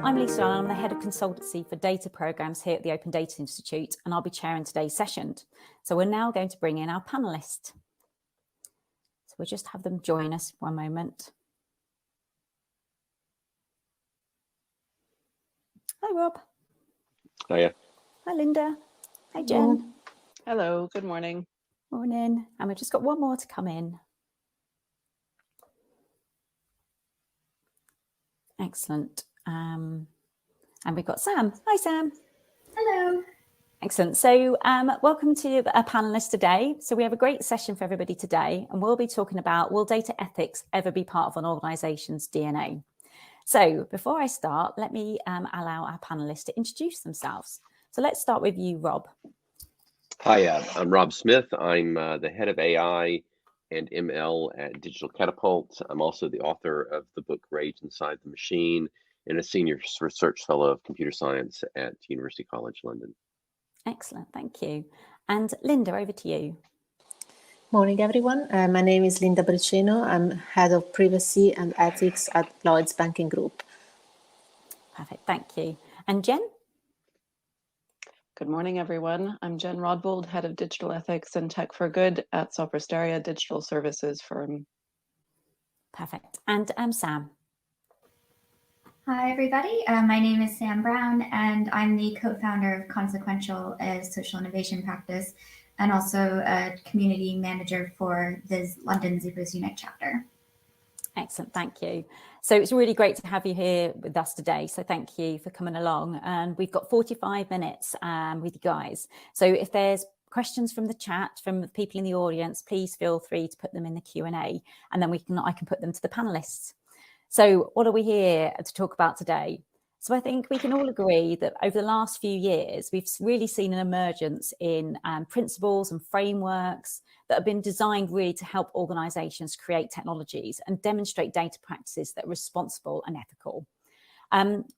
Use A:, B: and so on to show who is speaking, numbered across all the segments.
A: I'm Lisa and I'm the Head of Consultancy for Data Programmes here at the Open Data Institute, and I'll be chairing today's session. So we're now going to bring in our panellists. So we'll just have them join us one moment. Hi, Rob.
B: Hiya.
A: Hi, Linda. Hi, Jen.
C: Hello, good morning.
A: Morning. And we've just got one more to come in. Excellent. And we've got Sam. Hi, Sam.
D: Hello.
A: Excellent. So welcome to a panelist today. So we have a great session for everybody today, and we'll be talking about, will data ethics ever be part of an organisation's DNA? So before I start, let me allow our panellists to introduce themselves. So let's start with you, Rob.
B: Hi, I'm Rob Smith. I'm the head of AI and ML at Digital Catapult. I'm also the author of the book Rage Inside the Machine and a senior research fellow of computer science at University College London.
A: Excellent, thank you. And Linda, over to you.
D: Morning, everyone. My name is Linda Briceno. I'm head of privacy and ethics at Lloyds Banking Group.
A: Perfect, thank you. And Jen?
C: Good morning, everyone. I'm Jen Rodvold, head of digital ethics and tech for good at Sopra Steria digital services firm.
A: Perfect. And Sam?
E: Hi, everybody. My name is Sam Brown, and I'm the co-founder of Consequential, a social innovation practice, and also a community manager for the London Zebras Unite chapter.
A: Excellent, thank you. So it's really great to have you here with us today. So thank you for coming along. And we've got 45 minutes with you guys. So if there's questions from the chat, from the people in the audience, please feel free to put them in the Q&A, and then I can put them to the panelists. So what are we here to talk about today? So I think we can all agree that over the last few years, we've really seen an emergence in principles and frameworks that have been designed really to help organisations create technologies and demonstrate data practices that are responsible and ethical.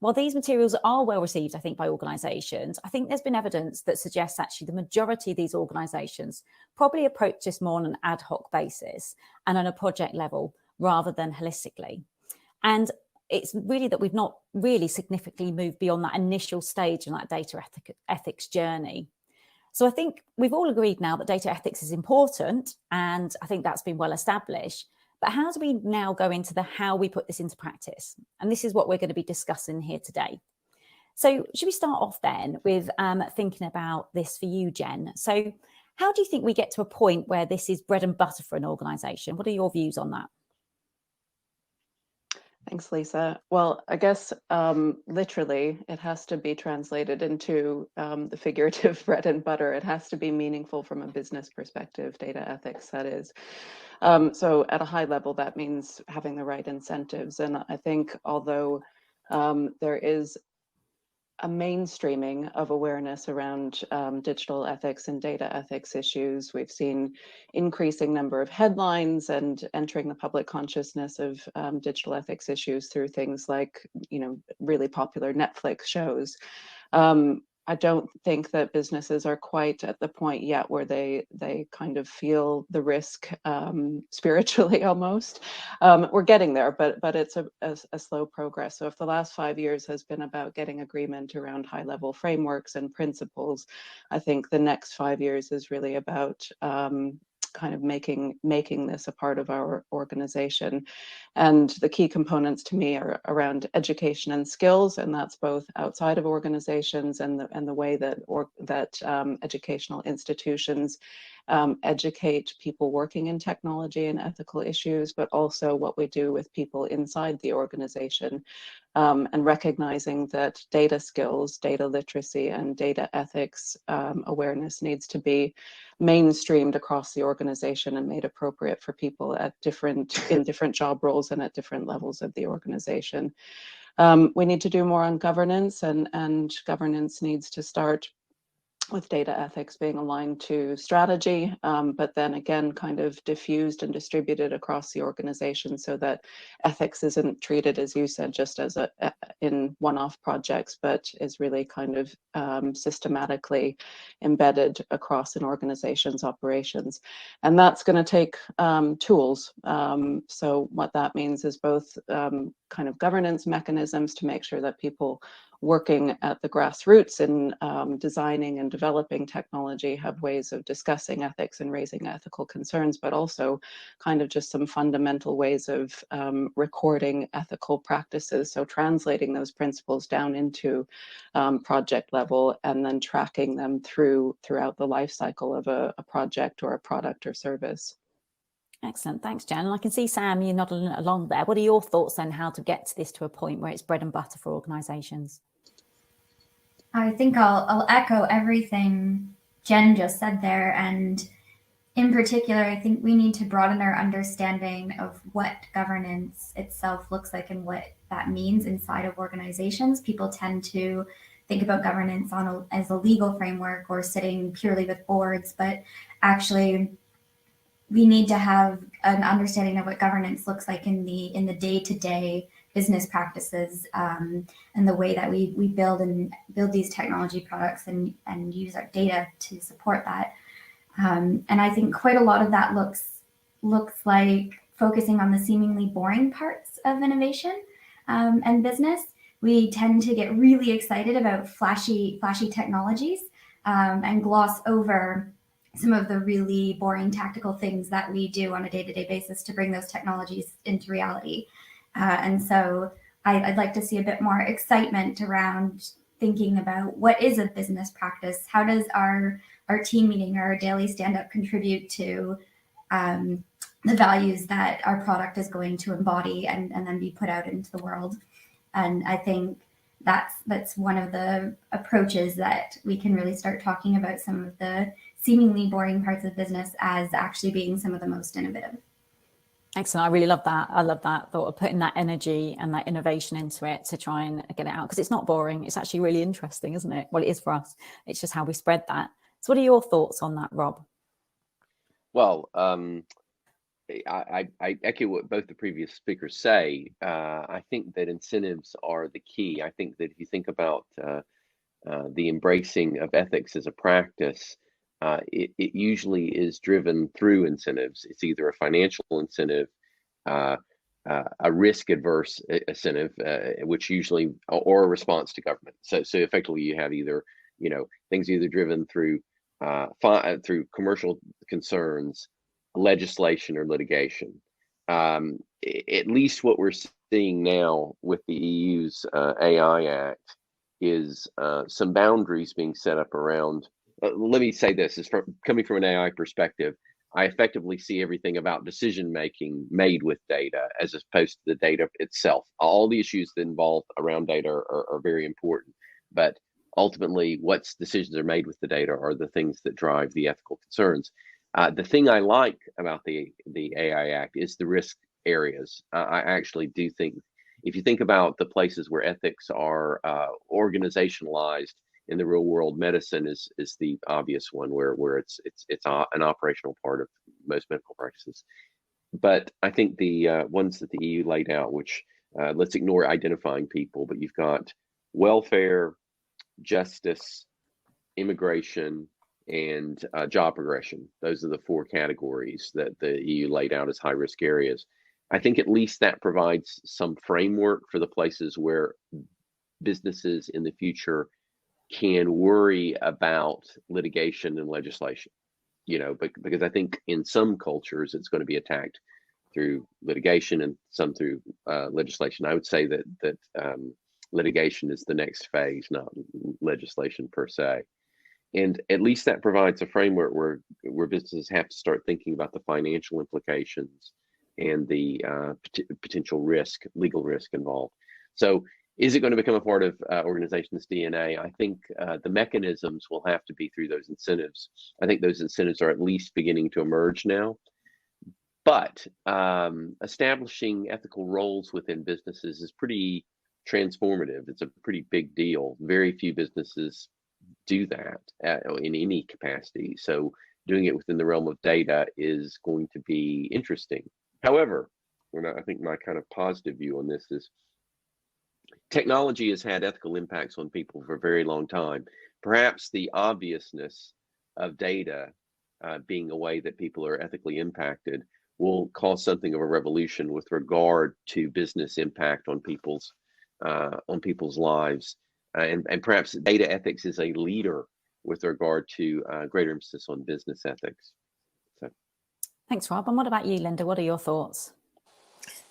A: While these materials are well received, I think, by organisations, I think there's been evidence that suggests actually the majority of these organisations probably approach this more on an ad hoc basis and on a project level rather than holistically. And it's really that we've not really significantly moved beyond that initial stage in that data ethics journey. So I think we've all agreed now that data ethics is important, and I think that's been well established. But how do we now go into how we put this into practice? And this is what we're going to be discussing here today. So should we start off then with thinking about this for you, Jen? So how do you think we get to a point where this is bread and butter for an organisation? What are your views on that?
C: Thanks, Lisa. Well, I guess literally it has to be translated into the figurative bread and butter. It has to be meaningful from a business perspective, data ethics, that is. So at a high level, that means having the right incentives. And I think although there is a mainstreaming of awareness around digital ethics and data ethics issues, we've seen increasing number of headlines and entering the public consciousness of digital ethics issues through things like, really popular Netflix shows. I don't think that businesses are quite at the point yet where they kind of feel the risk spiritually almost. We're getting there, but it's a slow progress. So if the last 5 years has been about getting agreement around high-level frameworks and principles, I think the next 5 years is really about kind of making this a part of our organization. And the key components to me are around education and skills, and that's both outside of organizations and the way that educational institutions educate people working in technology and ethical issues, but also what we do with people inside the organization, and recognizing that data skills, data literacy, and data ethics awareness needs to be mainstreamed across the organization and made appropriate for people in different job roles and at different levels of the organization. We need to do more on governance, and governance needs to start with data ethics being aligned to strategy, but then again, kind of diffused and distributed across the organization so that ethics isn't treated, as you said, just as in one-off projects, but is really kind of systematically embedded across an organization's operations. And that's going to take tools. So what that means is both kind of governance mechanisms to make sure that people working at the grassroots in designing and developing technology have ways of discussing ethics and raising ethical concerns, but also kind of just some fundamental ways of recording ethical practices. So translating those principles down into project level and then tracking them throughout the life cycle of a project or a product or service.
A: Excellent. Thanks, Jen. And I can see, Sam, you're nodding along there. What are your thoughts on how to get this to a point where it's bread and butter for organizations?
E: I think I'll echo everything Jen just said there. And in particular, I think we need to broaden our understanding of what governance itself looks like and what that means inside of organizations. People tend to think about governance as a legal framework or sitting purely with boards, but actually we need to have an understanding of what governance looks like in the day-to-day business practices, and the way that we build these technology products and use our data to support that. And I think quite a lot of that looks like focusing on the seemingly boring parts of innovation and business. We tend to get really excited about flashy technologies and gloss over some of the really boring tactical things that we do on a day-to-day basis to bring those technologies into reality. And so I'd like to see a bit more excitement around thinking about what is a business practice? How does our team meeting or our daily stand-up contribute to the values that our product is going to embody and then be put out into the world? And I think that's one of the approaches that we can really start talking about some of the seemingly boring parts of business as actually being some of the most innovative.
A: Excellent. I really love that. I love that thought of putting that energy and that innovation into it to try and get it out, because it's not boring. It's actually really interesting, isn't it? Well, it is for us. It's just how we spread that. So what are your thoughts on that, Rob?
B: Well, I echo what both the previous speakers say. I think that incentives are the key. I think that if you think about the embracing of ethics as a practice, it usually is driven through incentives. It's either a financial incentive, a risk-adverse incentive, which usually, or a response to government. So effectively, you have either, things either driven through commercial concerns, legislation, or litigation. At least what we're seeing now with the EU's AI Act is some boundaries being set up around. Let me say this, is coming from an AI perspective, I effectively see everything about decision making made with data as opposed to the data itself. All the issues that involve around data are very important, but ultimately what decisions are made with the data are the things that drive the ethical concerns. The thing I like about the AI Act is the risk areas. I actually do think, if you think about the places where ethics are organizationalized in the real world, medicine is the obvious one where it's an operational part of most medical practices. But I think the ones that the EU laid out, which let's ignore identifying people, but you've got welfare, justice, immigration, and job progression. Those are the four categories that the EU laid out as high risk areas. I think at least that provides some framework for the places where businesses in the future can worry about litigation and legislation, because I think in some cultures it's going to be attacked through litigation and some through legislation. I would say that litigation is the next phase, not legislation per se. And at least that provides a framework where businesses have to start thinking about the financial implications and the potential risk, legal risk involved. So is it going to become a part of organizations' DNA? I think the mechanisms will have to be through those incentives. I think those incentives are at least beginning to emerge now. But establishing ethical roles within businesses is pretty transformative. It's a pretty big deal. Very few businesses do that in any capacity. So doing it within the realm of data is going to be interesting. However, I think my kind of positive view on this is technology has had ethical impacts on people for a very long time. Perhaps the obviousness of data being a way that people are ethically impacted will cause something of a revolution with regard to business impact on people's lives. And perhaps data ethics is a leader with regard to greater emphasis on business ethics. So.
A: Thanks, Rob. And what about you, Linda? What are your thoughts?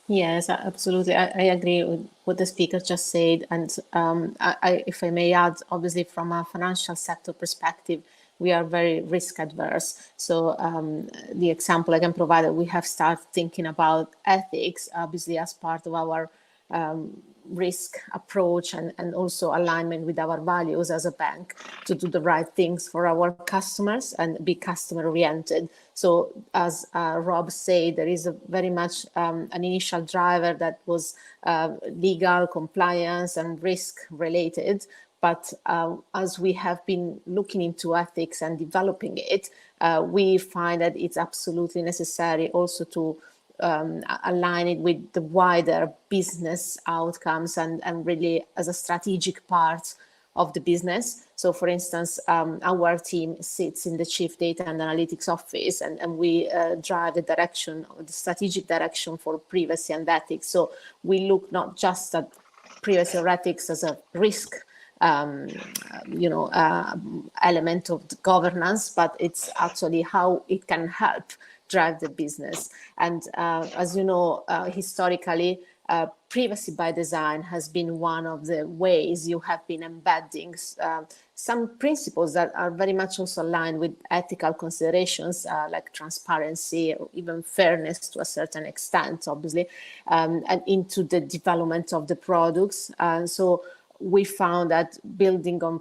D: Yes, absolutely. I agree with what the speaker just said. And if I may add, obviously from a financial sector perspective, we are very risk adverse. So the example I can provide, we have started thinking about ethics, obviously as part of our risk approach and also alignment with our values as a bank to do the right things for our customers and be customer oriented. So as Rob said, there is a very much an initial driver that was legal compliance and risk related. But as we have been looking into ethics and developing it, we find that it's absolutely necessary also to align it with the wider business outcomes and really as a strategic part of the business. So for instance, our team sits in the Chief Data and Analytics Office and we drive the direction, the strategic direction for privacy and ethics. So we look not just at privacy or ethics as a risk element of the governance, but it's actually how it can help drive the business. And as you know, historically, privacy by design has been one of the ways you have been embedding some principles that are very much also aligned with ethical considerations like transparency or even fairness to a certain extent, obviously, and into the development of the products. So we found that building on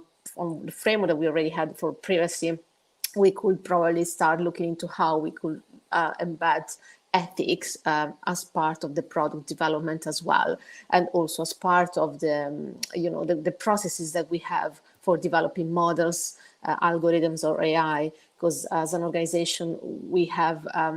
D: the framework that we already had for privacy, we could probably start looking into how we could embed ethics as part of the product development as well, and also as part of the the processes that we have for developing models, algorithms or AI, because as an organization we have a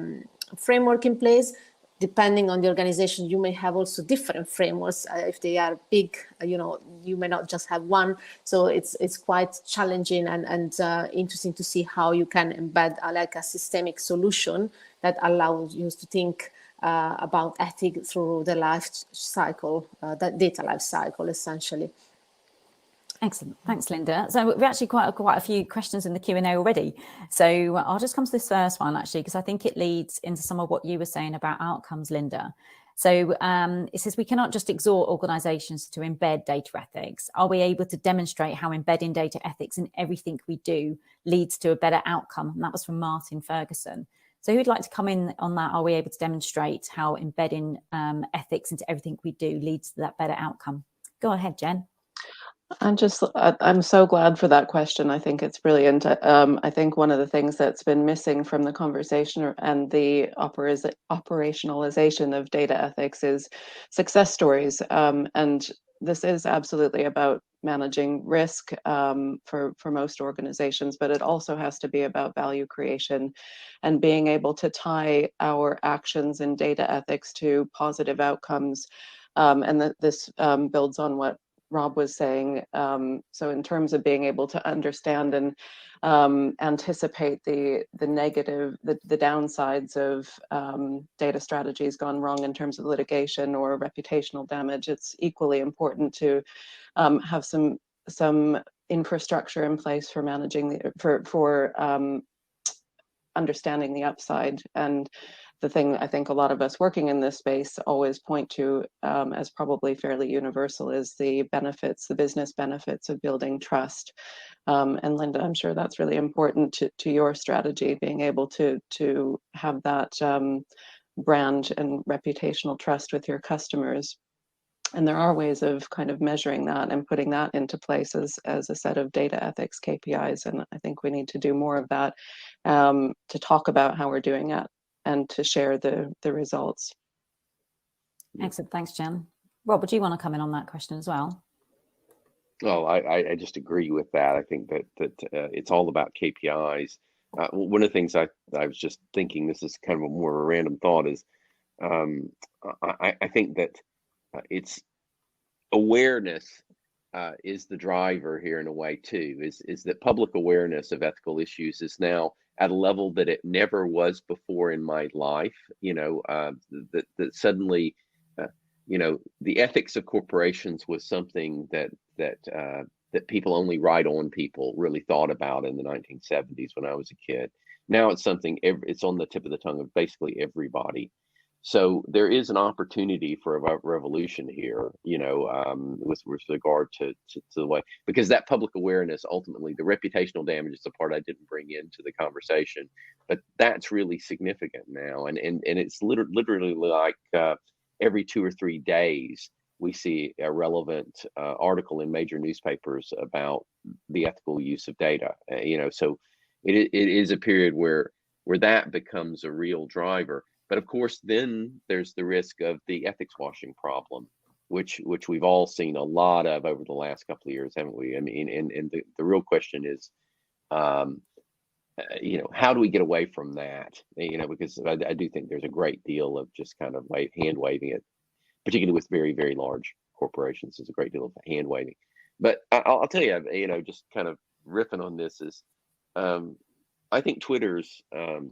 D: framework in place. Depending on the organization, you may have also different frameworks. If they are big, you may not just have one. So it's quite challenging and interesting to see how you can embed like a systemic solution that allows you to think about ethics through the life cycle, that data life cycle, essentially.
A: Excellent. Thanks, Linda. So we've actually quite a few questions in the Q&A already. So I'll just come to this first one, actually, because I think it leads into some of what you were saying about outcomes, Linda. So it says, we cannot just exhort organizations to embed data ethics. Are we able to demonstrate how embedding data ethics in everything we do leads to a better outcome? And that was from Martin Ferguson. So who'd like to come in on that? Are we able to demonstrate how embedding ethics into everything we do leads to that better outcome? Go ahead, Jen.
C: I'm so glad for that question. I think it's brilliant. I think one of the things that's been missing from the conversation and the operationalization of data ethics is success stories. And this is absolutely about managing risk for most organizations, but it also has to be about value creation and being able to tie our actions in data ethics to positive outcomes. And this builds on what Rob was saying. So in terms of being able to understand and anticipate the negative, the downsides of data strategies gone wrong in terms of litigation or reputational damage, it's equally important to have some infrastructure in place for managing for understanding the upside. And the thing I think a lot of us working in this space always point to as probably fairly universal is the benefits, the business benefits of building trust. And Linda, I'm sure that's really important to your strategy, being able to have that brand and reputational trust with your customers. And there are ways of kind of measuring that and putting that into place as a set of data ethics KPIs. And I think we need to do more of that to talk about how we're doing it and to share the results.
A: Excellent. Thanks, Jen. Rob, would you want to come in on that question as well?
B: Well, I just agree with that. I think that it's all about KPIs. One of the things I was just thinking, this is kind of more of a random thought, is I think that it's awareness is the driver here in a way too. Is that public awareness of ethical issues is now at a level that it never was before in my life. That suddenly, the ethics of corporations was something that people only right on people really thought about in the 1970s when I was a kid. Now it's something, it's on the tip of the tongue of basically everybody. So there is an opportunity for a revolution here, with regard to the way, because that public awareness, ultimately, the reputational damage is the part I didn't bring into the conversation, but that's really significant now. And it's literally like every 2 or 3 days, we see a relevant article in major newspapers about the ethical use of data. So it is a period where that becomes a real driver. But of course, then there's the risk of the ethics washing problem, which we've all seen a lot of over the last couple of years, haven't we? I mean, and the real question is, how do we get away from that? Because I do think there's a great deal of just kind of hand waving it, particularly with very, very large corporations. There's a great deal of hand waving. But I'll tell you, just kind of riffing on this is, I think Twitter's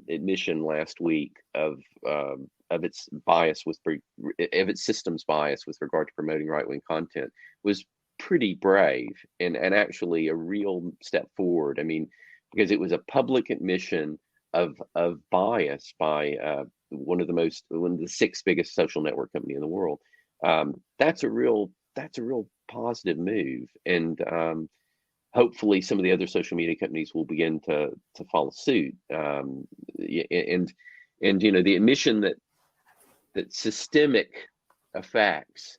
B: admission last week of its bias of its systems bias with regard to promoting right-wing content was pretty brave and actually a real step forward. I mean, because it was a public admission of bias by one of the 6 biggest social network company in the world. That's a real positive move, and hopefully some of the other social media companies will begin to follow suit. And the admission that systemic effects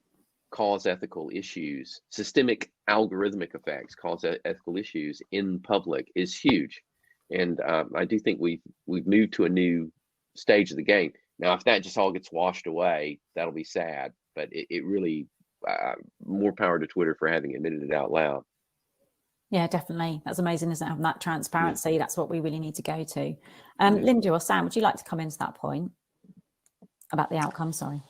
B: cause ethical issues, systemic algorithmic effects cause ethical issues in public is huge. And I do think we've moved to a new stage of the game. Now, if that just all gets washed away, that'll be sad, but it really, more power to Twitter for having admitted it out loud.
A: Yeah, definitely. That's amazing, isn't it? Having that transparency, yeah. That's what we really need to go to. Linda or Sam, would you like to come into that point about the outcome? Sorry.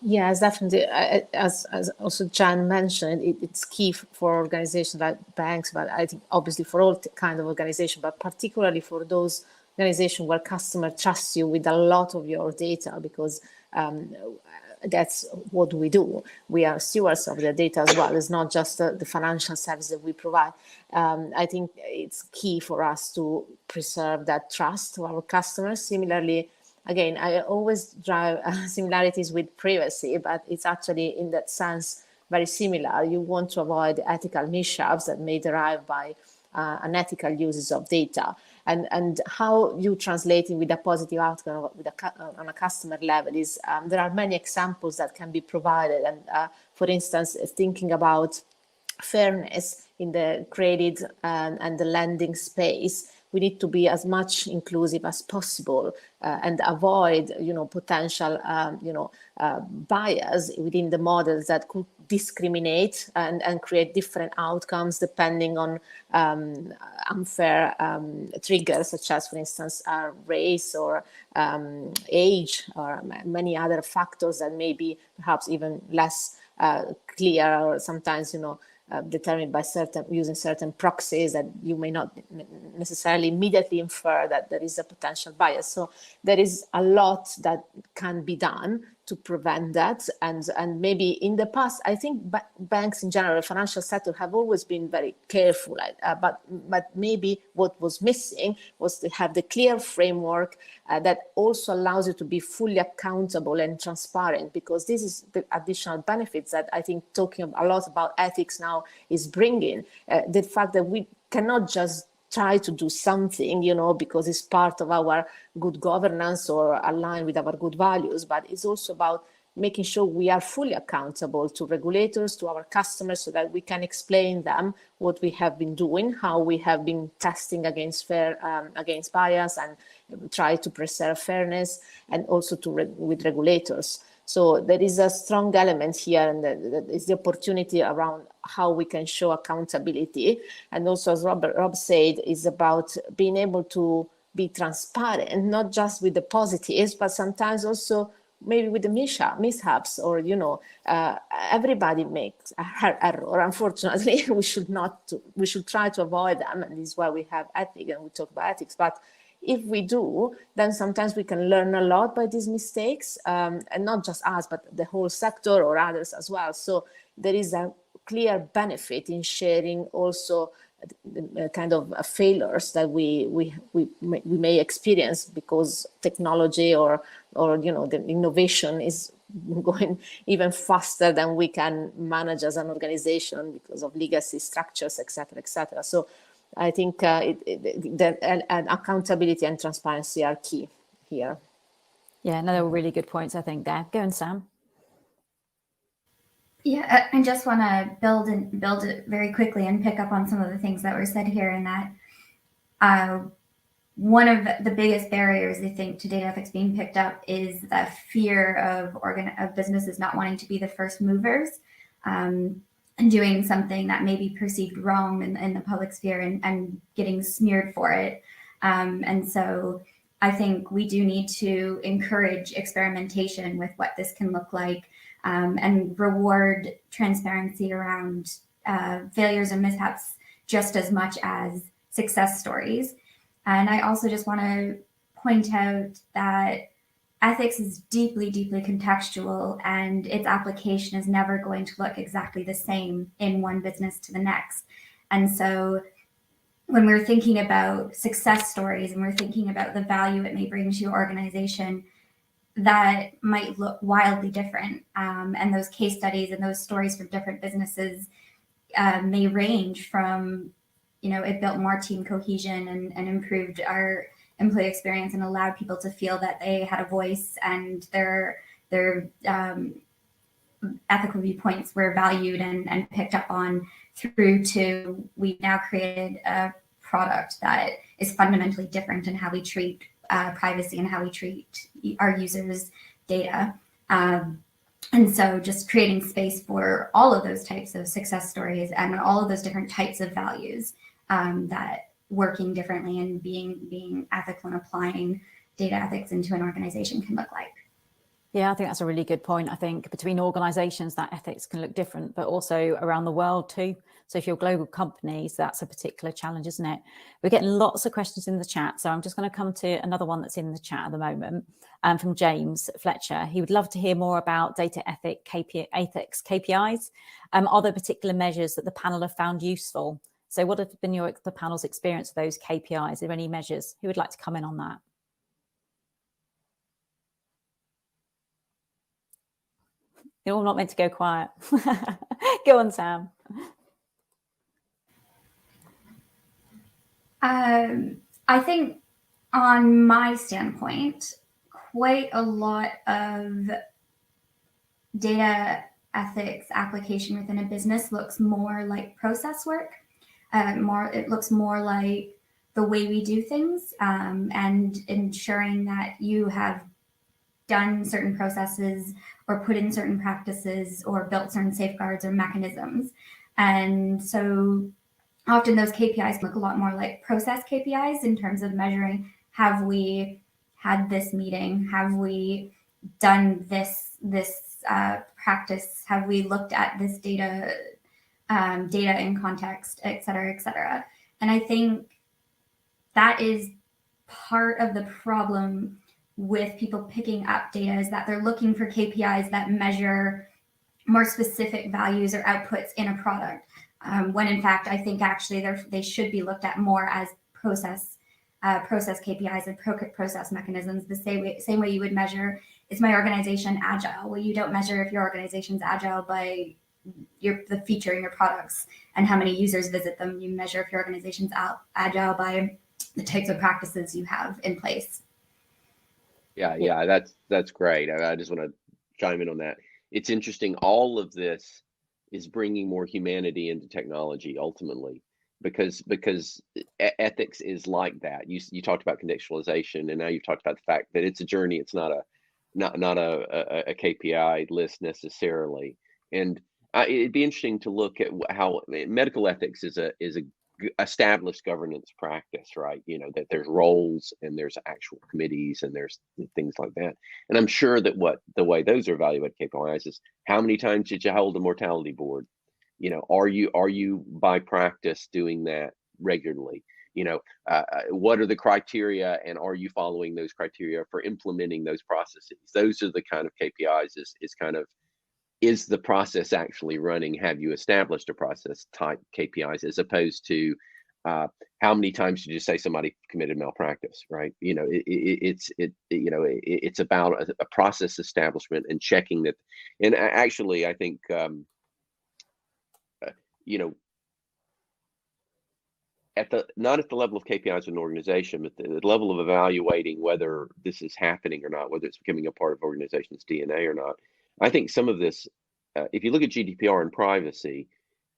D: Yes, definitely. As also Jan mentioned, it's key for organizations like banks, but I think obviously for all kind of organization, but particularly for those organizations where customer trusts you with a lot of your data, because that's what we do. We are stewards of the data as well. It's not just the financial service that we provide. I think it's key for us to preserve that trust to our customers. Similarly, again, I always drive similarities with privacy, but it's actually in that sense very similar. You want to avoid ethical mishaps that may derive by unethical uses of data, and how you translate it with a positive outcome on a customer level is there are many examples that can be provided. And for instance, thinking about fairness in the credit and the lending space, we need to be as much inclusive as possible and avoid, potential, bias within the models that could discriminate and create different outcomes depending on unfair triggers, such as, for instance, race or age or many other factors that may be perhaps even less clear, or sometimes, determined by using certain proxies that you may not necessarily immediately infer that there is a potential bias. So there is a lot that can be done to prevent that. And maybe in the past, I think banks in general, the financial sector, have always been very careful. But maybe what was missing was to have the clear framework that also allows you to be fully accountable and transparent, because this is the additional benefits that I think talking a lot about ethics now is bringing. The fact that we cannot just try to do something, because it's part of our good governance or aligned with our good values, but it's also about making sure we are fully accountable to regulators, to our customers, so that we can explain them what we have been doing, how we have been testing against bias, and try to preserve fairness, and also with regulators. So there is a strong element here, and that is the opportunity around how we can show accountability. And also, as Rob said, is about being able to be transparent, not just with the positives, but sometimes also maybe with the mishaps, or everybody makes error. Unfortunately, we should try to avoid them, and this is why we have ethics and we talk about ethics. But if we do, then sometimes we can learn a lot by these mistakes, and not just us, but the whole sector or others as well. So there is a clear benefit in sharing also kind of failures that we may experience, because technology or the innovation is going even faster than we can manage as an organization because of legacy structures, etc., etc. So I think and accountability and transparency are key here.
A: Yeah, no, they were really good points, I think, there. Go on, Sam.
E: Yeah, I just want to build it very quickly and pick up on some of the things that were said here, and that one of the biggest barriers, I think, to data ethics being picked up is that fear of businesses not wanting to be the first movers, and doing something that may be perceived wrong in the public sphere and getting smeared for it. And so I think we do need to encourage experimentation with what this can look like, and reward transparency around failures and mishaps just as much as success stories. And I also just want to point out that ethics is deeply, deeply contextual, and its application is never going to look exactly the same in one business to the next. And so when we're thinking about success stories and we're thinking about the value it may bring to your organization, that might look wildly different. And those case studies and those stories from different businesses may range from, it built more team cohesion and improved our employee experience and allowed people to feel that they had a voice and their ethical viewpoints were valued and picked up on, through to we now created a product that is fundamentally different in how we treat privacy and how we treat our users' data. And so just creating space for all of those types of success stories and all of those different types of values, that working differently and being ethical and applying data ethics into an organization can look like.
A: Yeah, I think that's a really good point. I think between organizations, that ethics can look different, but also around the world too. So if you're global companies, that's a particular challenge, isn't it? We're getting lots of questions in the chat. So I'm just going to come to another one that's in the chat at the moment, from James Fletcher. He would love to hear more about data ethics KPIs. Are there particular measures that the panel have found useful? So what have been the panel's experience of those KPIs? Are there any measures? Who would like to come in on that? You're all not meant to go quiet. Go on, Sam.
E: I think on my standpoint, quite a lot of data ethics application within a business looks more like process work. It looks more like the way we do things, and ensuring that you have done certain processes or put in certain practices or built certain safeguards or mechanisms. And so often those KPIs look a lot more like process KPIs in terms of measuring, have we had this meeting? Have we done this practice? Have we looked at this data in context, et cetera, et cetera? And I think that is part of the problem with people picking up data, is that they're looking for KPIs that measure more specific values or outputs in a product. When in fact, I think actually they should be looked at more as process KPIs and process mechanisms, the same way you would measure, is my organization agile? Well, you don't measure if your organization's agile by the feature in your products and how many users visit them. You measure if your organization's agile by the types of practices you have in place.
B: Yeah, that's great. I just want to chime in on that. It's interesting. All of this is bringing more humanity into technology ultimately, because ethics is like that. You talked about contextualization, and now you've talked about the fact that it's a journey. It's not not a KPI list necessarily. And it'd be interesting to look at how medical ethics is a established governance practice, right? You know, that there's roles and there's actual committees and there's things like that. And I'm sure that the way those are evaluated KPIs is how many times did you hold a mortality board? You know, are you by practice doing that regularly? You know, what are the criteria, and are you following those criteria for implementing those processes? Those are the kind of KPIs. Is kind of, is the process actually running? Have you established a process type KPIs, as opposed to how many times did you say somebody committed malpractice, right? You know, it's about a process establishment and checking that. And actually, I think you know, not at the level of KPIs of an organization, but the level of evaluating whether this is happening or not, whether it's becoming a part of organization's DNA or not. I think some of this, if you look at GDPR and privacy,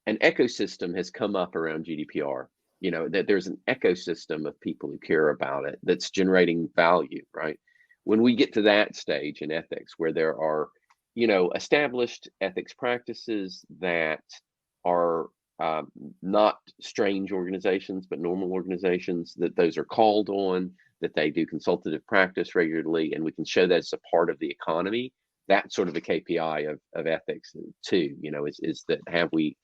B: an ecosystem has come up around GDPR. You know, that there's an ecosystem of people who care about it that's generating value, right? When we get to that stage in ethics, where there are, you know, established ethics practices that are not strange organizations, but normal organizations, that those are called on, that they do consultative practice regularly, and we can show that as a part of the economy. That's sort of a KPI of ethics too. You know, is that have we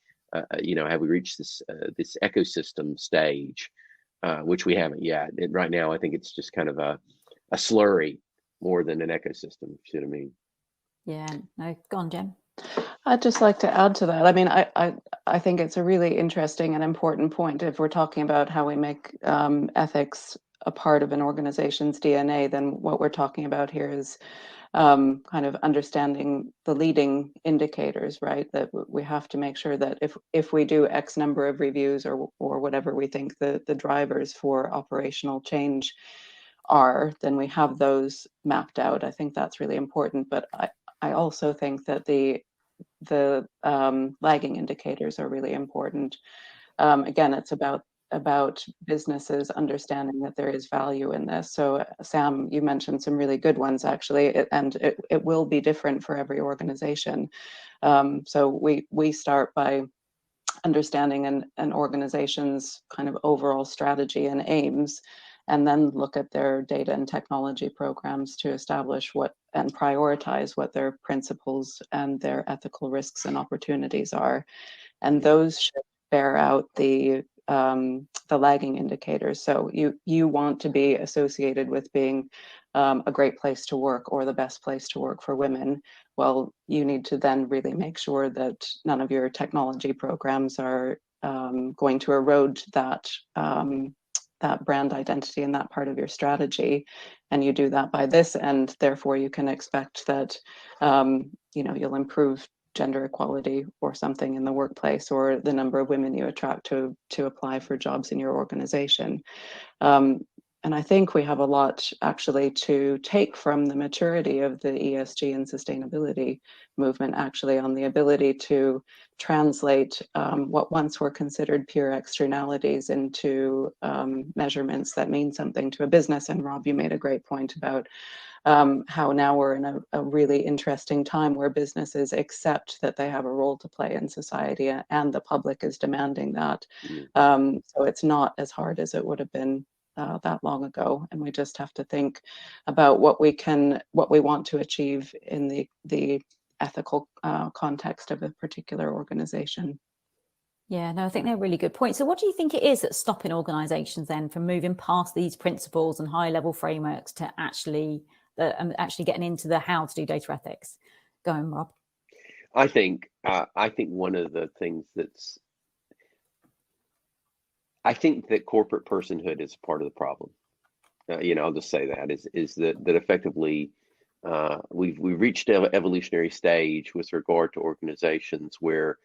B: reached this this ecosystem stage, which we haven't yet. Right now, I think it's just kind of a slurry more than an ecosystem. You see what I mean?
A: Yeah. No, go on, Jen.
C: I'd just like to add to that. I mean, I think it's a really interesting and important point. If we're talking about how we make ethics a part of an organization's DNA, then what we're talking about here is kind of understanding the leading indicators, right? That we have to make sure that if we do X number of reviews or whatever we think the drivers for operational change are, then we have those mapped out. I think that's really important. But I also think that the lagging indicators are really important. Again, it's about businesses understanding that there is value in this. So Sam, you mentioned some really good ones actually, and it will be different for every organization. So we start by understanding an organization's kind of overall strategy and aims, and then look at their data and technology programs to establish what and prioritize what their principles and their ethical risks and opportunities are. And those should bear out the lagging indicators. So you want to be associated with being a great place to work or the best place to work for women. Well, you need to then really make sure that none of your technology programs are going to erode that brand identity and that part of your strategy. And you do that by this, and therefore you can expect that you'll improve gender equality or something in the workplace, or the number of women you attract to apply for jobs in your organization. And I think we have a lot actually to take from the maturity of the ESG and sustainability movement, actually, on the ability to translate what once were considered pure externalities into measurements that mean something to a business. And Rob, you made a great point about how now we're in a really interesting time where businesses accept that they have a role to play in society, and the public is demanding that. So it's not as hard as it would have been that long ago, and we just have to think about what we want to achieve in the ethical context of a particular organization.
A: Yeah, no, I think they're really good points. So what do you think it is that's stopping organizations then from moving past these principles and high level frameworks to actually getting into the how to do data ethics? Go on, Rob.
B: I think one of the things I think that corporate personhood is part of the problem. I'll just say that is that effectively we've reached an evolutionary stage with regard to organizations where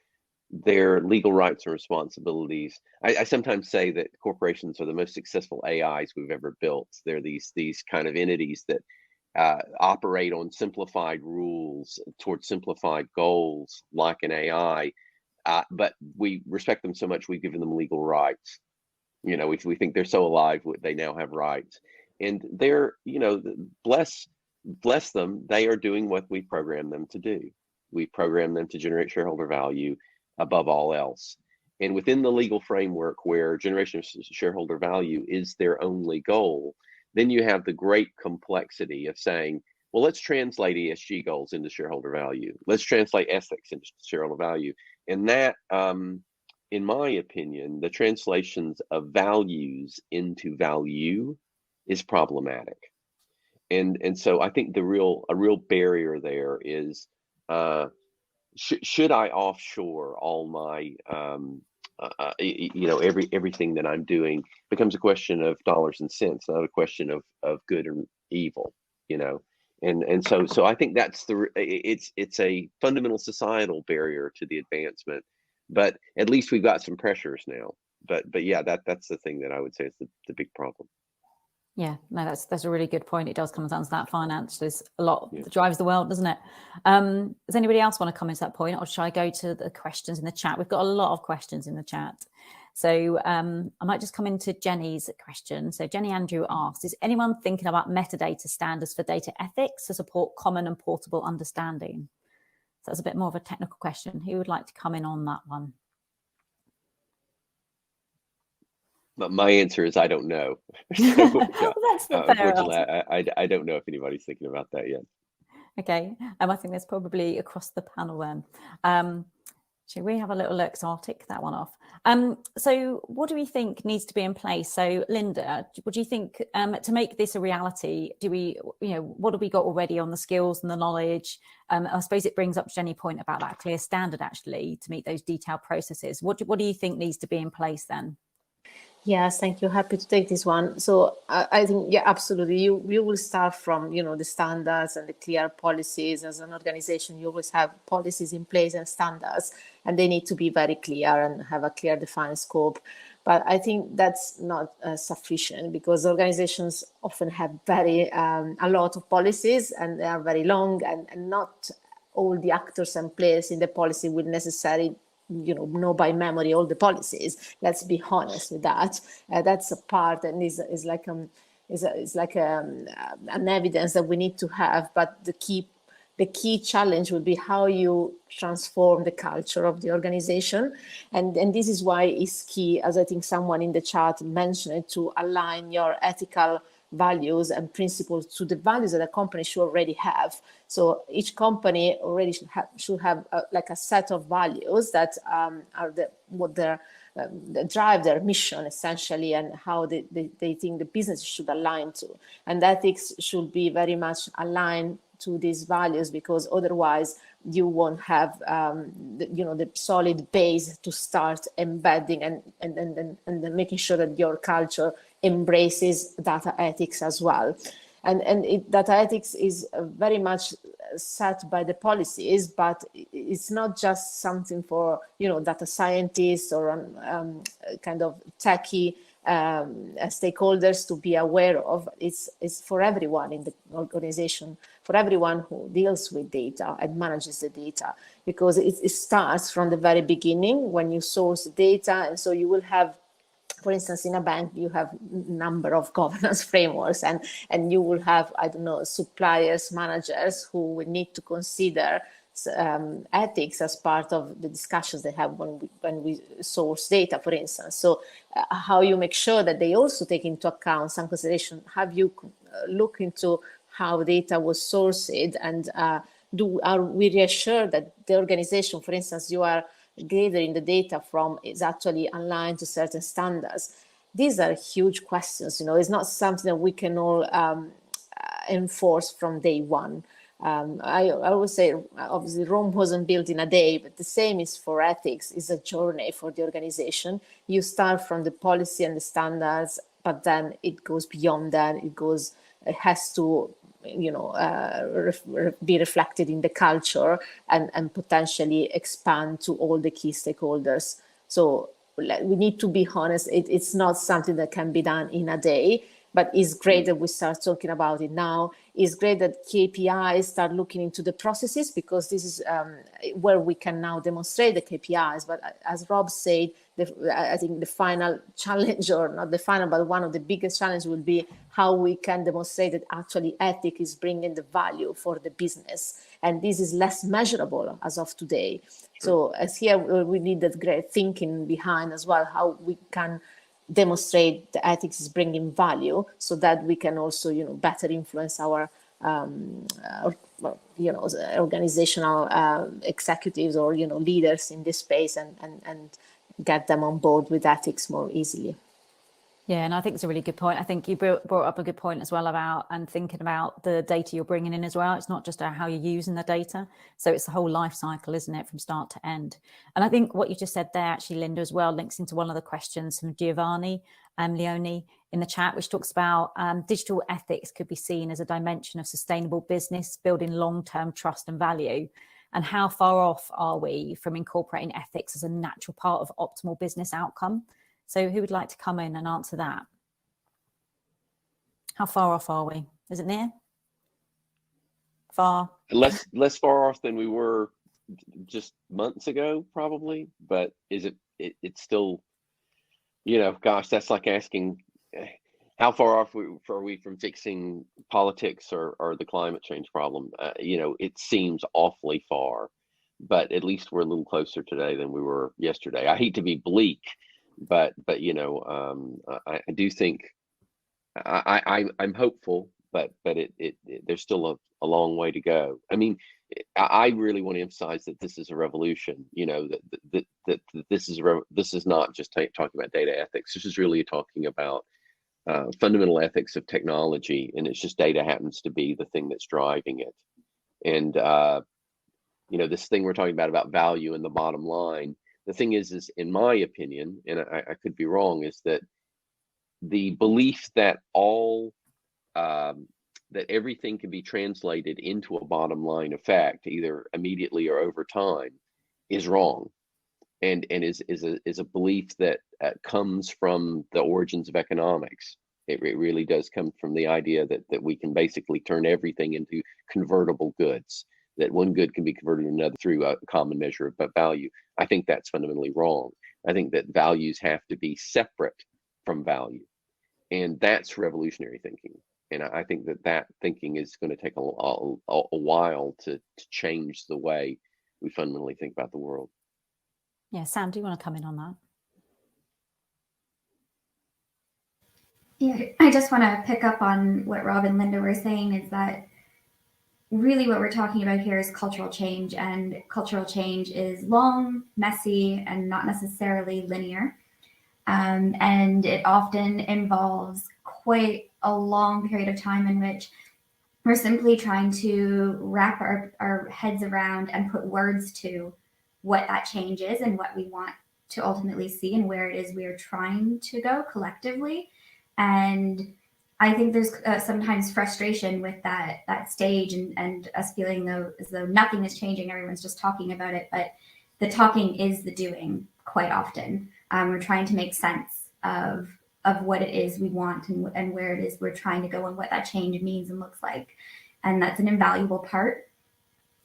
B: their legal rights and responsibilities. I sometimes say that corporations are the most successful AIs we've ever built. They're these kind of entities that operate on simplified rules towards simplified goals, like an AI. But we respect them so much, we've given them legal rights. We think they're so alive, they now have rights. And they're, bless bless them, they are doing what we programmed them to do. We program them to generate shareholder value above all else. And within the legal framework where generation of shareholder value is their only goal, then you have the great complexity of saying, well, let's translate ESG goals into shareholder value. Let's translate ethics into shareholder value. And that, in my opinion, the translations of values into value is problematic. And so I think a real barrier there is, should I offshore all my everything that I'm doing becomes a question of dollars and cents, not a question of good and evil, and so I think that's it's a fundamental societal barrier to the advancement, but at least we've got some pressures now. But yeah, that's the thing that I would say is the big problem.
A: Yeah, no, that's a really good point. It does come down to that finance. There's a lot that drives the world, doesn't it? Does anybody else want to comment to that point, or should I go to the questions in the chat? We've got a lot of questions in the chat. So I might just come into Jenny's question. So Jenny Andrew asks, is anyone thinking about metadata standards for data ethics to support common and portable understanding? So that's a bit more of a technical question. Who would like to come in on that one?
B: But my answer is I don't know.
A: That's the fair
B: unfortunately, I don't know if anybody's thinking about that yet.
A: Okay, I think that's probably across the panel then. Shall we have a little look? So I'll tick that one off. So what do we think needs to be in place? So Linda, what do you think to make this a reality? Do we, what have we got already on the skills and the knowledge? I suppose it brings up Jenny's point about that clear standard actually to meet those detailed processes. What do you think needs to be in place then?
D: Yes, thank you. Happy to take this one. So I think, yeah, absolutely. You will start from, the standards and the clear policies. As an organization, you always have policies in place and standards, and they need to be very clear and have a clear defined scope. But I think that's not sufficient, because organizations often have a lot of policies, and they are very long, and not all the actors and players in the policy will necessarily know by memory all the policies. Let's be honest with that. That's a part, and is like an evidence that we need to have. But the key challenge will be how you transform the culture of the organization, and this is why it's key, as I think someone in the chat mentioned, to align your ethical values and principles to the values that a company should already have. So each company already should have like a set of values that are that drive their mission essentially, and how they think the business should align to. And ethics should be very much aligned to these values, because otherwise you won't have the solid base to start embedding and making sure that your culture embraces data ethics as well. And data ethics is very much set by the policies, but it's not just something for data scientists or kind of techie stakeholders to be aware of. It's for everyone in the organization, for everyone who deals with data and manages the data, because it starts from the very beginning when you source data. And so you will have, for instance, in a bank, you have a number of governance frameworks, and you will have, suppliers, managers who will need to consider ethics as part of the discussions they have when we source data, for instance. So how you make sure that they also take into account some consideration. Have you look into how data was sourced, and are we reassured that the organization, for instance, you are gathering the data from, is actually aligned to certain standards? These are huge questions. It's not something that we can all enforce from day one. I always say, obviously, Rome wasn't built in a day, but the same is for ethics. It's a journey for the organization. You start from the policy and the standards, but then it goes beyond that. It has to be reflected in the culture and potentially expand to all the key stakeholders. So we need to be honest, it's not something that can be done in a day, but it's great that we start talking about it now. It's great that KPIs start looking into the processes, because this is where we can now demonstrate the KPIs. But as Rob said, I think the final challenge, or not the final, but one of the biggest challenges will be how we can demonstrate that actually ethics is bringing the value for the business. And this is less measurable as of today. So as here, we need that great thinking behind as well, how we can demonstrate the ethics is bringing value, so that we can also, better influence our, organizational executives or, leaders in this space, and get them on board with ethics more easily.
A: Yeah, and I think it's a really good point. I think you brought up a good point as well about thinking about the data you're bringing in as well. It's not just how you're using the data. So it's the whole life cycle, isn't it, from start to end? And I think what you just said there, actually, Linda, as well, links into one of the questions from Giovanni Leone in the chat, which talks about digital ethics could be seen as a dimension of sustainable business, building long-term trust and value. And how far off are we from incorporating ethics as a natural part of optimal business outcome? So who would like to come in and answer that? How far off are we? Is it near? Far?
B: Less far off than we were just months ago, probably. But is it's still, gosh, that's like asking how far off are we from fixing politics or the climate change problem? It seems awfully far, but at least we're a little closer today than we were yesterday. I hate to be bleak, but I do think I'm hopeful, but there's still a long way to go. I mean, I really want to emphasize that this is a revolution. That this is not just talking about data ethics. This is really talking about fundamental ethics of technology, and it's just data happens to be the thing that's driving it. And this thing we're talking about value and the bottom line. The thing is in my opinion, and I could be wrong, is that the belief that that everything can be translated into a bottom line effect, either immediately or over time, is wrong, and is a belief that comes from the origins of economics. It really does come from the idea that we can basically turn everything into convertible goods, that one good can be converted to another through a common measure of value. I think that's fundamentally wrong. I think that values have to be separate from value, and that's revolutionary thinking. And I think that thinking is going to take a while to change the way we fundamentally think about the world.
A: Yeah, Sam, do you want to come in on that?
E: Yeah, I just want to pick up on what Rob and Linda were saying, is that really what we're talking about here is cultural change, and cultural change is long, messy, and not necessarily linear. And it often involves quite a long period of time in which we're simply trying to wrap our heads around and put words to what that change is and what we want to ultimately see and where it is we are trying to go collectively. And I think there's sometimes frustration with that stage and us feeling as though nothing is changing, everyone's just talking about it, but the talking is the doing quite often. We're trying to make sense of what it is we want and where it is we're trying to go and what that change means and looks like. And that's an invaluable part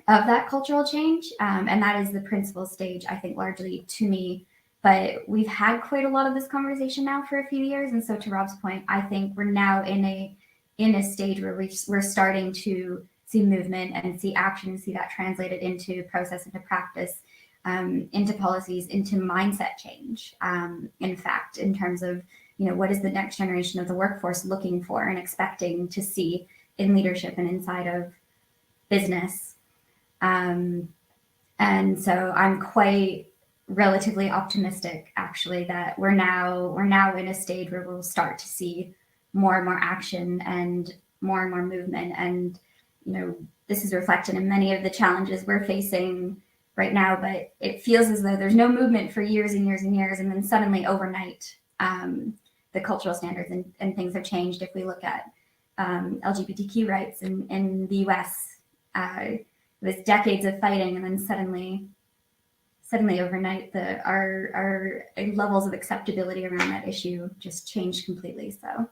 E: of that cultural change. And that is the principal stage, I think, largely to me. But we've had quite a lot of this conversation now for a few years. And so to Rob's point, I think we're now in a stage where we're starting to see movement and see action and see that translated into process, into practice, into policies, into mindset change. In fact, in terms of, what is the next generation of the workforce looking for and expecting to see in leadership and inside of business. And so I'm quite relatively optimistic, actually, that we're now in a stage where we'll start to see more and more action and more movement. And, this is reflected in many of the challenges we're facing right now, but it feels as though there's no movement for years and years and years. And then suddenly overnight, the cultural standards and things have changed. If we look at LGBTQ rights in the US, it was decades of fighting, and then suddenly suddenly overnight, our levels of acceptability around that issue just changed completely. So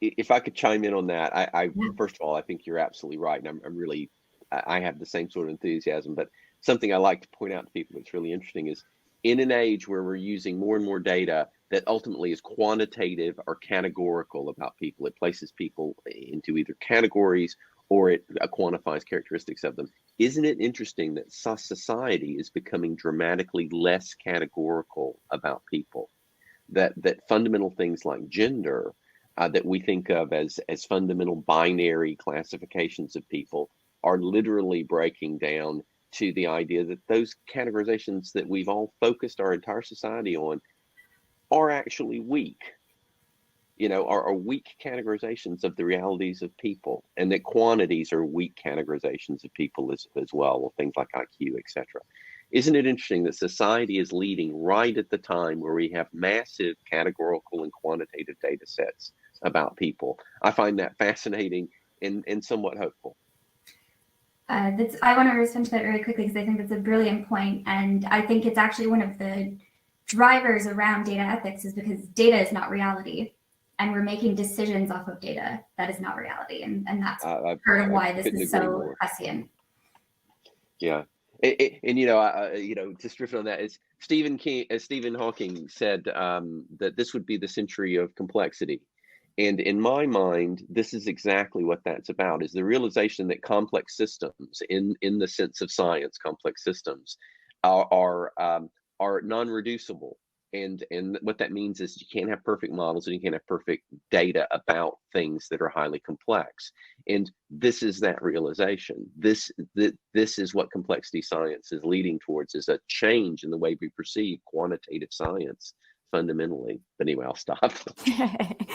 B: if I could chime in on that,
E: Yeah.
B: first of all, I think you're absolutely right. And I'm really, I have the same sort of enthusiasm, but something I like to point out to people that's really interesting is in an age where we're using more and more data that ultimately is quantitative or categorical about people, it places people into either categories or it quantifies characteristics of them. Isn't it interesting that society is becoming dramatically less categorical about people? That fundamental things like gender, that we think of as fundamental binary classifications of people, are literally breaking down to the idea that those categorizations that we've all focused our entire society on are actually weak. Are weak categorizations of the realities of people, and that quantities are weak categorizations of people as well, things like IQ, etc. Isn't it interesting that society is leading right at the time where we have massive categorical and quantitative data sets about people? I find that fascinating and somewhat hopeful.
E: I want to respond to that very quickly because I think that's a brilliant point, and I think it's actually one of the drivers around data ethics is because data is not reality, and we're making decisions off of data that is not reality, and that's part of why this is so prescient.
B: Yeah. And just riffing on that, is Stephen Hawking said that this would be the century of complexity. And in my mind, this is exactly what that's about, is the realization that complex systems, in the sense of science, complex systems are non-reducible. And what that means is you can't have perfect models and you can't have perfect data about things that are highly complex. And this is that realization. This is what complexity science is leading towards, is a change in the way we perceive quantitative science fundamentally. But anyway, I'll stop.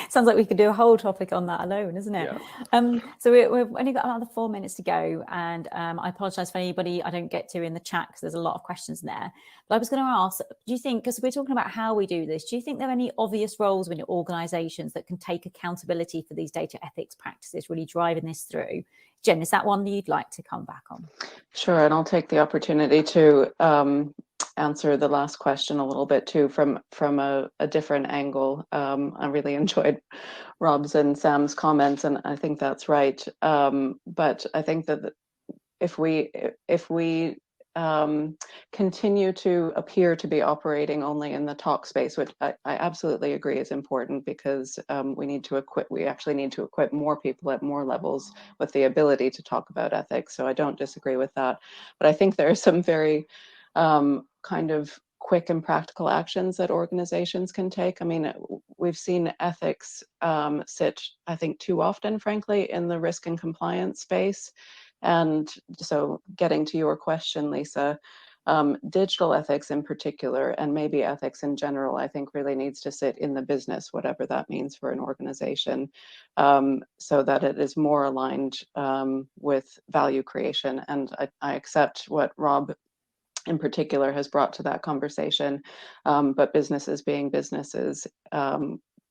A: Sounds like we could do a whole topic on that alone, isn't it?
B: Yeah.
A: So we've only got another 4 minutes to go, and I apologize for anybody I don't get to in the chat because there's a lot of questions there. But I was going to ask, do you think, because we're talking about how we do this, do you think there are any obvious roles within organizations that can take accountability for these data ethics practices, really driving this through? Jen, is that one that you'd like to come back on?
C: Sure, and I'll take the opportunity to answer the last question a little bit too from a different angle. I really enjoyed Rob's and Sam's comments, and I think that's right. But I think that if we continue to appear to be operating only in the talk space, which I absolutely agree is important, because we actually need to equip more people at more levels with the ability to talk about ethics. So I don't disagree with that. But I think there are some very kind of quick and practical actions that organizations can take. I mean, we've seen ethics sit, I think, too often, frankly, in the risk and compliance space. And so getting to your question, Lisa, digital ethics in particular, and maybe ethics in general, I think really needs to sit in the business, whatever that means for an organization, so that it is more aligned with value creation. And I accept what Rob in particular has brought to that conversation, but businesses being businesses,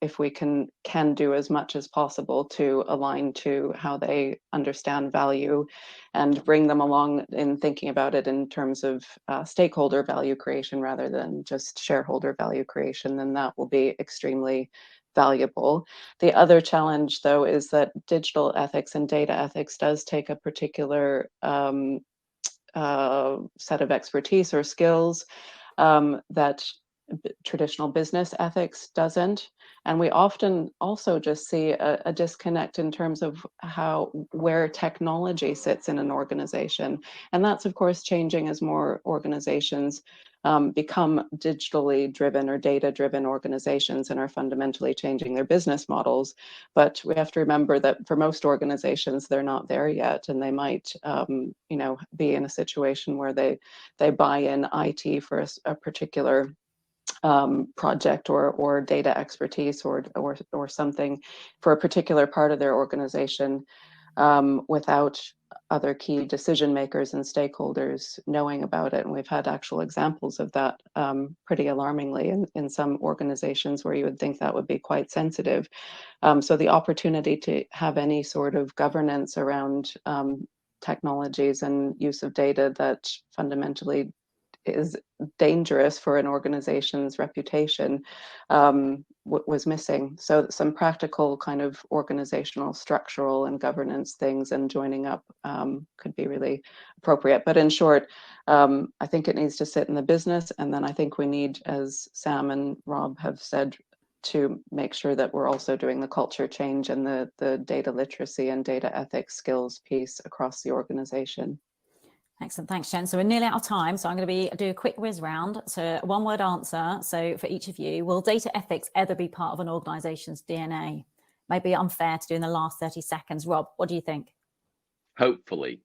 C: if we can do as much as possible to align to how they understand value and bring them along in thinking about it in terms of stakeholder value creation rather than just shareholder value creation, then that will be extremely valuable. The other challenge, though, is that digital ethics and data ethics does take a particular set of expertise or skills that traditional business ethics doesn't. And we often also just see a disconnect in terms of where technology sits in an organization. And that's, of course, changing as more organizations become digitally driven or data-driven organizations and are fundamentally changing their business models. But we have to remember that for most organizations, they're not there yet, and they might, be in a situation where they buy in IT for a particular project or data expertise or something for a particular part of their organization, without other key decision makers and stakeholders knowing about it. And we've had actual examples of that pretty alarmingly in some organizations where you would think that would be quite sensitive. So the opportunity to have any sort of governance around technologies and use of data that fundamentally is dangerous for an organization's reputation was missing. So some practical kind of organizational, structural and governance things and joining up could be really appropriate. But in short, I think it needs to sit in the business. And then I think we need, as Sam and Rob have said, to make sure that we're also doing the culture change and the data literacy and data ethics skills piece across the organization.
A: Excellent, thanks, Jen. So we're nearly out of time, so I'm going to do a quick whiz round. So one-word answer. So for each of you, will data ethics ever be part of an organization's DNA? Maybe unfair to do in the last 30 seconds. Rob, what do you think?
B: Hopefully.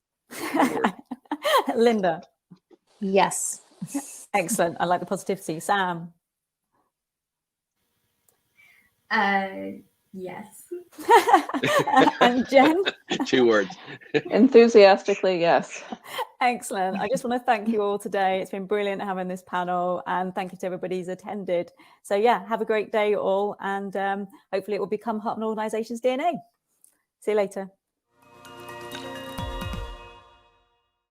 A: Linda?
D: Yes.
A: Excellent. I like the positivity. Sam?
E: Yes.
A: And Jen?
B: 2 words.
C: Enthusiastically, yes.
A: Excellent. I just want to thank you all today. It's been brilliant having this panel, and thank you to everybody who's attended. So yeah, have a great day all, and hopefully it will become part of an organization's DNA. See you later.